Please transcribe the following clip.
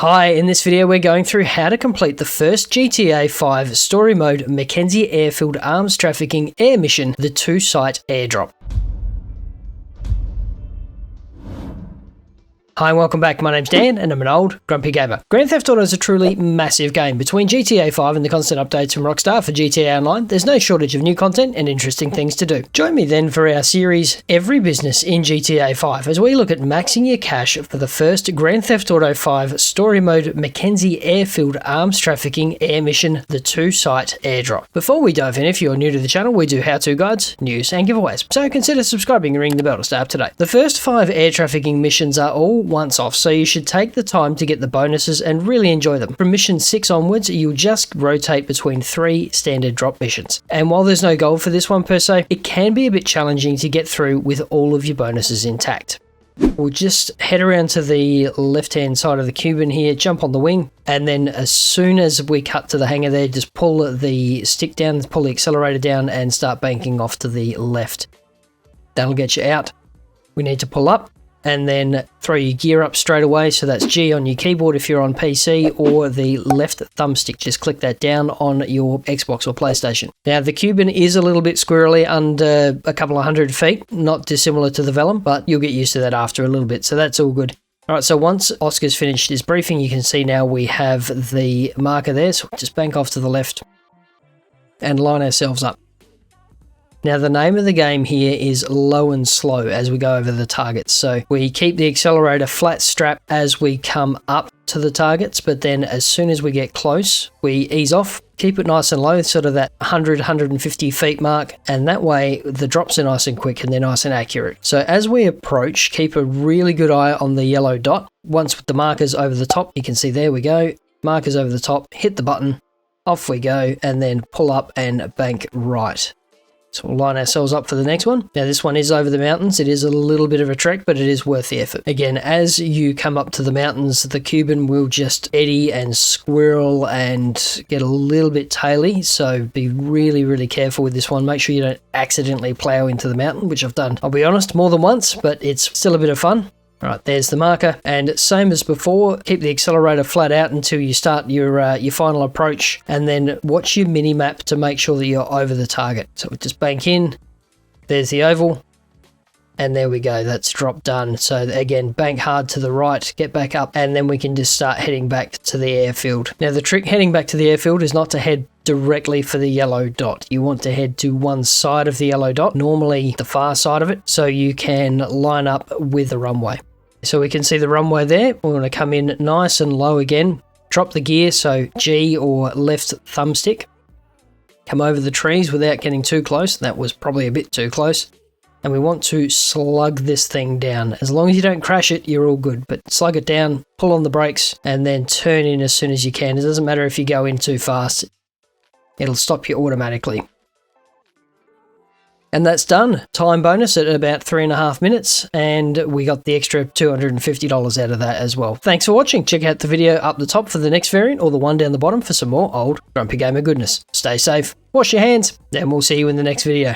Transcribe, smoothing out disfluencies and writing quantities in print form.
Hi, in this video we're going through how to complete the first GTA 5 story mode McKenzie airfield arms trafficking air mission, the 2-site airdrop. Hi and welcome back, my name's Dan and I'm an old grumpy gamer. Grand Theft Auto is a truly massive game. Between GTA 5 and the constant updates from Rockstar for GTA Online, there's no shortage of new content and interesting things to do. Join me then for our series Every Business in GTA 5 as we look at maxing your cash for the first Grand Theft Auto 5 story mode McKenzie airfield arms trafficking air mission, the 2-site airdrop. Before we dive in, if you're new to the channel, we do how-to guides, news and giveaways, so consider subscribing and ringing the bell to stay up to date. The first 5 air trafficking missions are all once off, so you should take the time to get the bonuses and really enjoy them. From mission 6 onwards, you'll just rotate between 3 standard drop missions. And while there's no goal for this one per se, it can be a bit challenging to get through with all of your bonuses intact. We'll just head around to the left-hand side of the Cuban here, jump on the wing, and then as soon as we cut to the hangar there, just pull the stick down, pull the accelerator down, and start banking off to the left. That'll get you out. We need to pull up and then throw your gear up straight away, so that's G on your keyboard if you're on PC, or the left thumbstick, just click that down on your Xbox or PlayStation. Now the Cuban is a little bit squirrely under a couple of 100 feet, not dissimilar to the Vellum, but you'll get used to that after a little bit, so that's all good. Alright, so once Oscar's finished his briefing, you can see now we have the marker there, so just bank off to the left and line ourselves up. Now the name of the game here is low and slow as we go over the targets. So we keep the accelerator flat strap as we come up to the targets, but then as soon as we get close, we ease off, keep it nice and low, sort of that 100-150 feet mark, and that way the drops are nice and quick and they're nice and accurate. So as we approach, keep a really good eye on the yellow dot. Once with the markers over the top, you can see there we go, markers over the top, hit the button, off we go, and then pull up and bank right. So we'll line ourselves up for the next one. Now this one is over the mountains. It is a little bit of a trek, but it is worth the effort. Again, as you come up to the mountains, the Cuban will just eddy and squirrel and get a little bit taily. So be really, really careful with this one. Make sure you don't accidentally plow into the mountain, which I've done, I'll be honest, more than once, but it's still a bit of fun. All right, there's the marker, and same as before, keep the accelerator flat out until you start your final approach, and then watch your mini-map to make sure that you're over the target. So we just bank in, there's the oval, and there we go, that's drop done. So again, bank hard to the right, get back up, and then we can just start heading back to the airfield. Now the trick heading back to the airfield is not to head directly for the yellow dot. You want to head to one side of the yellow dot, normally the far side of it, so you can line up with the runway. So we can see the runway there. We're going to come in nice and low again, drop the gear, so G or left thumbstick, come over the trees without getting too close. That was probably a bit too close. And we want to slug this thing down. As long as you don't crash it, you're all good, but slug it down, pull on the brakes, and then turn in as soon as you can. It doesn't matter if you go in too fast. It'll stop you automatically. And that's done. Time bonus at about 3.5 minutes, and we got the extra $250 out of that as well. Thanks for watching. Check out the video up the top for the next variant, or the one down the bottom for some more old grumpy gamer goodness. Stay safe, wash your hands, and we'll see you in the next video.